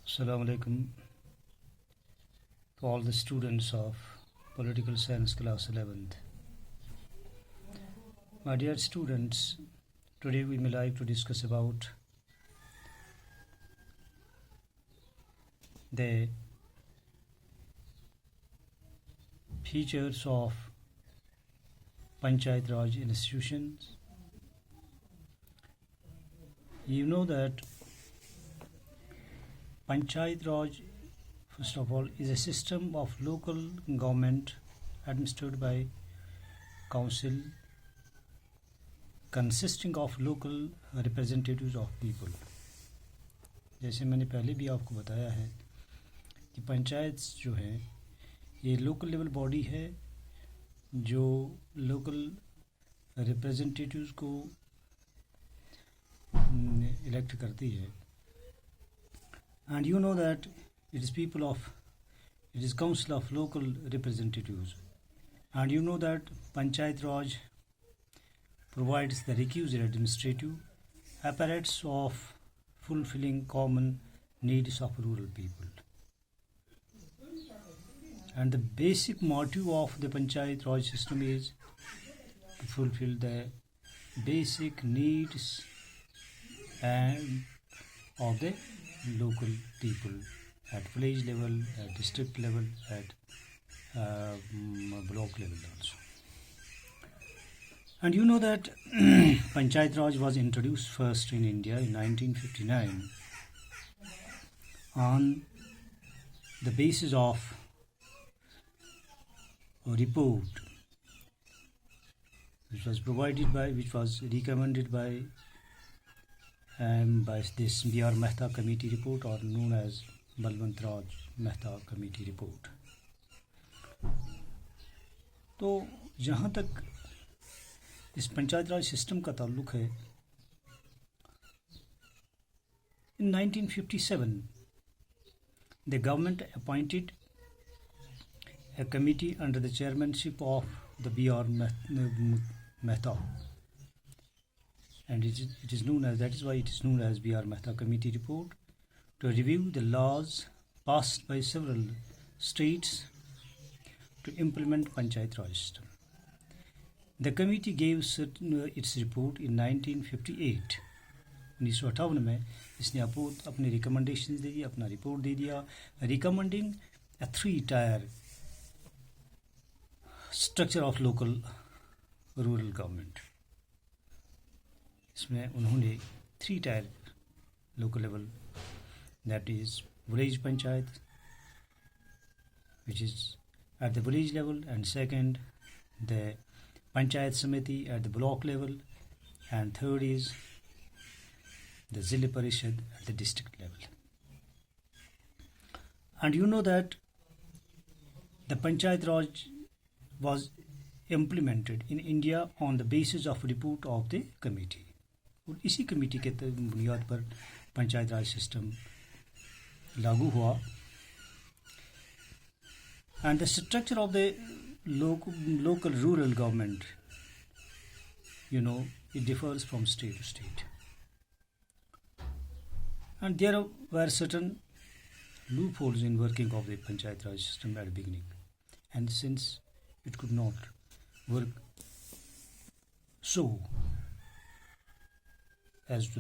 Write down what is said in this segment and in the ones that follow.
Assalamu alaikum to all the students of Political Science class 11th. My dear students, today we may like to discuss about the features of Panchayat Raj institutions. You know that Panchayat Raj, first of all, is a system of local government administered by council consisting of local representatives of people. जैसे मैंने पहले भी आपको बताया है कि पंचायत जो है ये लोकल लेवल बॉडी है जो लोकल रिप्रेजेंटेटिव्स को इलेक्ट करती है. And you know that it is council of local representatives, and you know that Panchayat Raj provides the requisite administrative apparatus of fulfilling common needs of rural people. And the basic motive of the Panchayat Raj system is to fulfill the basic needs and of the local people at village level, at district level, at block level also. And you know that Panchayat Raj was introduced first in India in 1959 on the basis of a report which was recommended by this B.R. Mehta Committee report, or known as Balwant Raj Mehta Committee report. तो जहाँ तक इस पंचायत राज system का ताल्लुक है, in 1957 the government appointed a committee under the chairmanship of the B.R. Mehta, and it is known as, that is why it is known as B.R. Mehta Committee report, to review the laws passed by several states to implement Panchayat Raj system. The committee gave its report in 1958. 1958 में इसने अपने recommendations दे दिया, अपना report दे दिया, recommending a 3-tier structure of local rural government. इसमें उन्होंने 3-tier local level, that is village panchayat, which is at the village level, and second the panchayat samiti at the block level, and third is the Zilla Parishad at the district level. And you know that the Panchayat Raj was implemented in India on the basis of report of the committee. और इसी committee के बुनियाद पर पंचायत राज system लागू हुआ. And the structure of the local rural government, it differs from state to state. And there were certain loopholes in working of the Panchayat Raj system at the beginning. And since it could not work so as to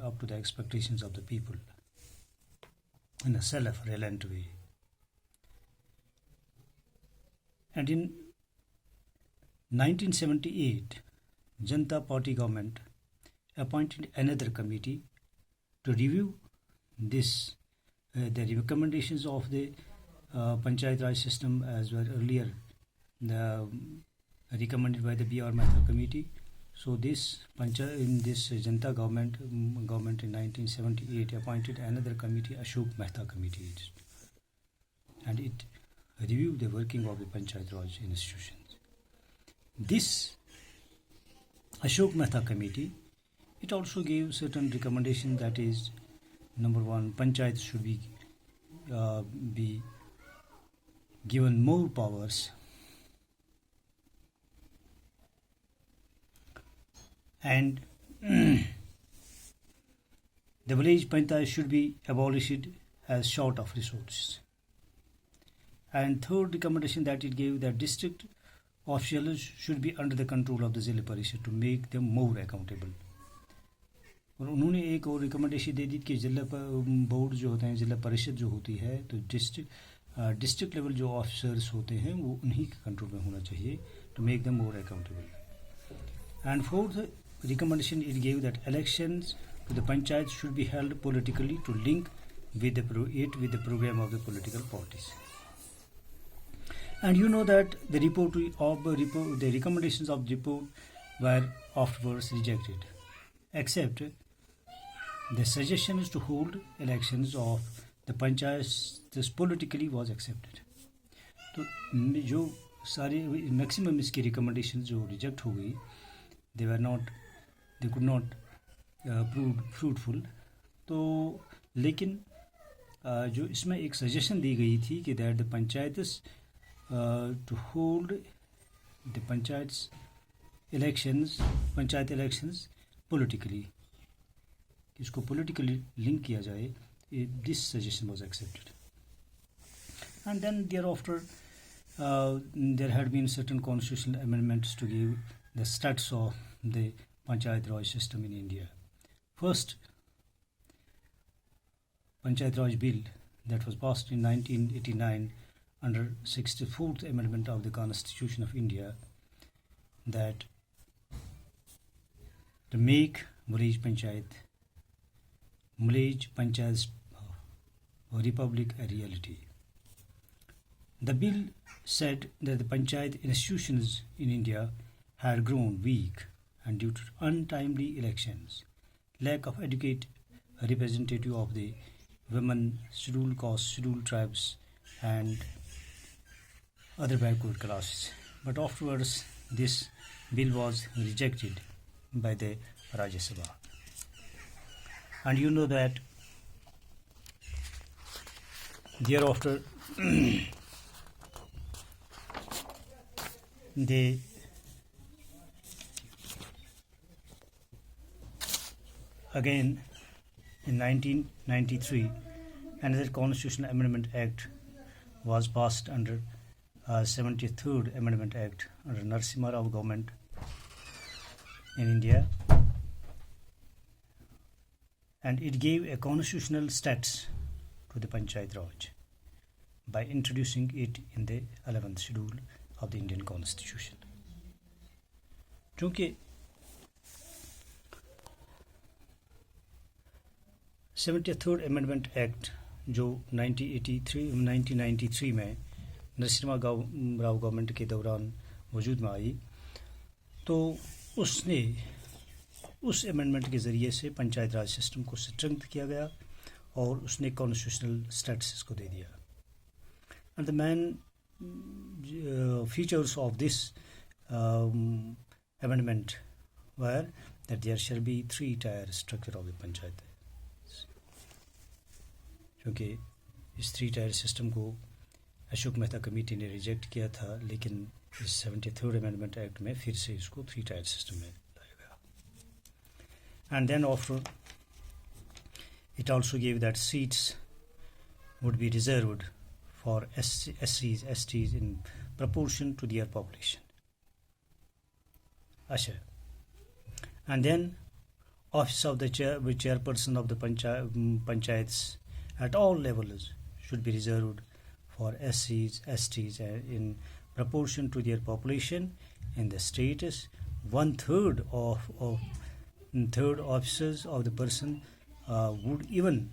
up to the expectations of the people in a self-reliant way. And in 1978, Janata Party government appointed another committee to review the recommendations of the Panchayat Raj system as were earlier recommended by the B.R. Mehta Committee. So this Janata government in 1978 appointed another committee, Ashok Mehta Committee, and it reviewed the working of the Panchayat Raj institutions. This Ashok Mehta Committee, it also gave certain recommendations, that is, number one, Panchayat should be given more powers, and The village panchayat should be abolished as short of resources. And third recommendation that it gave, that district officials should be under the control of the Zilla Parishad to make them more accountable. और उन्होंने एक और recommendation दे दी कि जिला board जो होते हैं, जिला परिषद जो होती है, तो डिस्ट्रिक्ट लेवल जो ऑफिसर्स होते हैं वो उन्हीं के कंट्रोल में होना चाहिए to make them more accountable. And fourth recommendation it gave that elections to the panchayat should be held politically to link with the program of the political parties. And you know that the the recommendations of the report were afterwards rejected, except the suggestions to hold elections of the panchayats this politically was accepted. तो जो सारे maximum इसकी recommendation जो reject हो गई, they could not prove fruitful. तो लेकिन जो इसमें एक सजेशन दी गई थी कि that the panchayat to hold the panchayat elections politically, इसको politically link किया जाए, this suggestion was accepted. And then thereafter there had been certain constitutional amendments to give the status of the Panchayat Raj system in India. First, Panchayat Raj Bill that was passed in 1989 under 64th Amendment of the Constitution of India, that to make village panchayats republic a reality. The bill said that the panchayat institutions in India had grown weak and due to untimely elections, lack of adequate representative of the women, scheduled castes, scheduled tribes, and other backward classes. But afterwards, this bill was rejected by the Rajya Sabha. And you know that thereafter they again in 1993 another Constitutional Amendment Act was passed under 73rd Amendment Act under Narasimha Rao government in India, and it gave a constitutional status to the Panchayat Raj by introducing it in the 11th schedule of the Indian Constitution. चूँकि 73rd Amendment Act जो 1993 में Narasimha Rao government के दौरान वजूद में आई, तो उसने उस अमेंडमेंट के ज़रिए से पंचायत राज सिस्टम को स्ट्रेंथ किया गया और उसने कॉन्स्टिट्यूशनल स्टेटस को दे दिया. And the main features of this amendment were that there shall be 3-tier structure of the panchayat. क्योंकि इस 3-tier सिस्टम को अशोक मेहता कमेटी ने रिजेक्ट किया था, लेकिन इस 73rd अमेंडमेंट एक्ट में फिर से इसको 3-tier सिस्टम में लाया गया. And then after it also gave that seats would be reserved for SCs, STs in proportion to their population. Asha. And then office of the chairperson of the panchayats at all levels should be reserved for SCs, STs in proportion to their population in the status. 1/3 of third officers of the person would even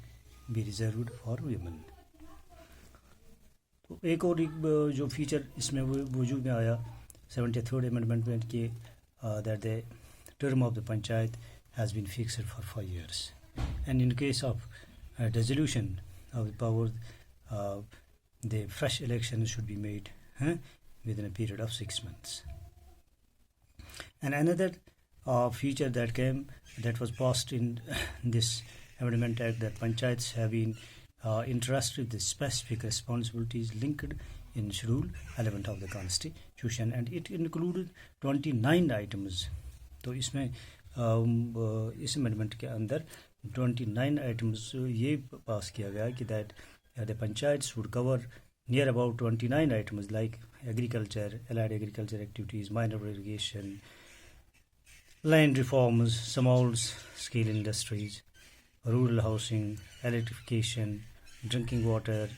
be reserved for women. तो एक और जो feature इसमें वजूद में आया 73rd amendment में कि that the term of the panchayat has been fixed for 5 years, and in case of dissolution of the power, the fresh elections should be made within a period of 6 months. And another feature that was passed in this amendment act, that panchayats have been entrusted with specific responsibilities linked in Schedule 11 of the Constitution, and it included 29 items. तो इसमें इस amendment के अंदर 29 items ये पास किया गया कि that the panchayats would cover near about 29 items like agriculture, allied agriculture activities, minor irrigation, land reforms, small scale industries, rural housing, electrification, drinking water,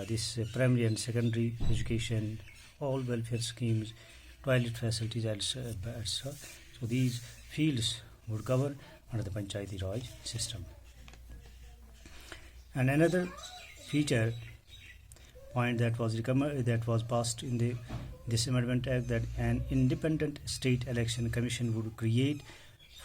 this primary and secondary education, all welfare schemes, toilet facilities, etc. So these fields would cover under the Panchayati Raj system. And another feature point that was passed in this Amendment Act, that an independent state election commission would create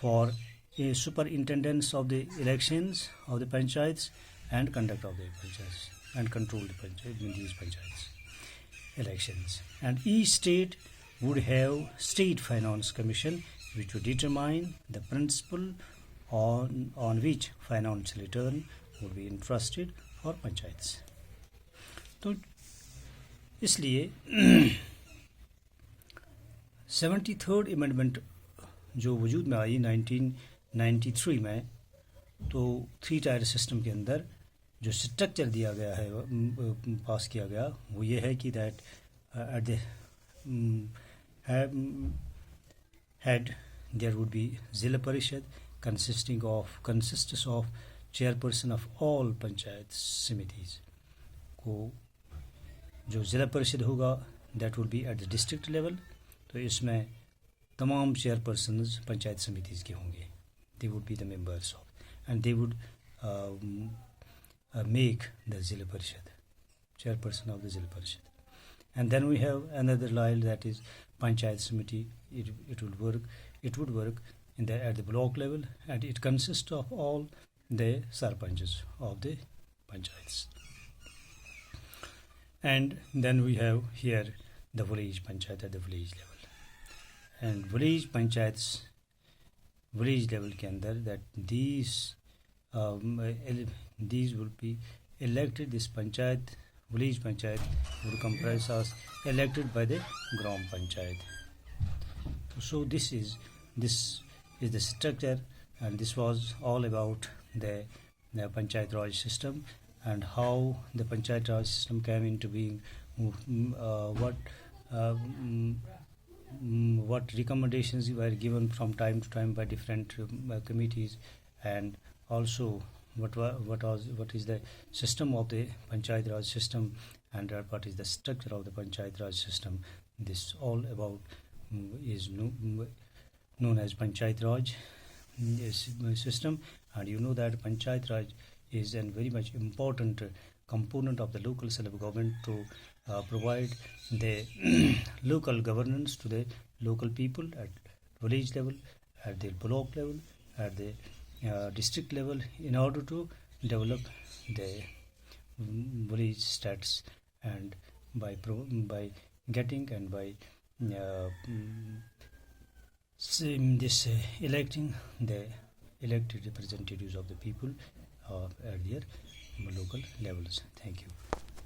for a superintendence of the elections of the panchayats and conduct of the panchayats and control these panchayats elections. And each state would have state finance commission which would determine the principle on which financial return would be entrusted for panchayats. तो इसलिए 73rd amendment जो वजूद में आई 1993 में, तो 3 tier system के अंदर जो स्ट्रक्चर दिया गया है, पास किया गया, वो ये है कि that at the head there would be Zilla Parishad consists of chairperson of all panchayat simitis. को जो ज़िला परिषद होगा that would be at the district level, तो इसमें तमाम chairpersons पंचायत समितिस के होंगे. They would be the members of, and they would make the Zilla Parishad, chairperson of the Zilla Parishad. And then we have another line, that is Panchayat Samiti. It would work at the block level, and it consists of all the sarpanches of the panchayats. And then we have here the village panchayat at the village level. And village panchayats, village level के अंदर, that these will be elected. This panchayat, village panchayat, would comprise as elected by the gram panchayat. So this is the structure, and this was all about the Panchayat Raj system and how the Panchayat Raj system came into being, what recommendations were given from time to time by different committees, and also what is the system of the Panchayat Raj system, and what is the structure of the Panchayat Raj system. This all about is known as Panchayat Raj system. And you know that Panchayat Raj is a very much important component of the local self-government to provide the local governance to the local people at village level, at the block level, at the district level, in order to develop the village stats, and by getting and by electing the elected representatives of the people at their local levels. Thank you.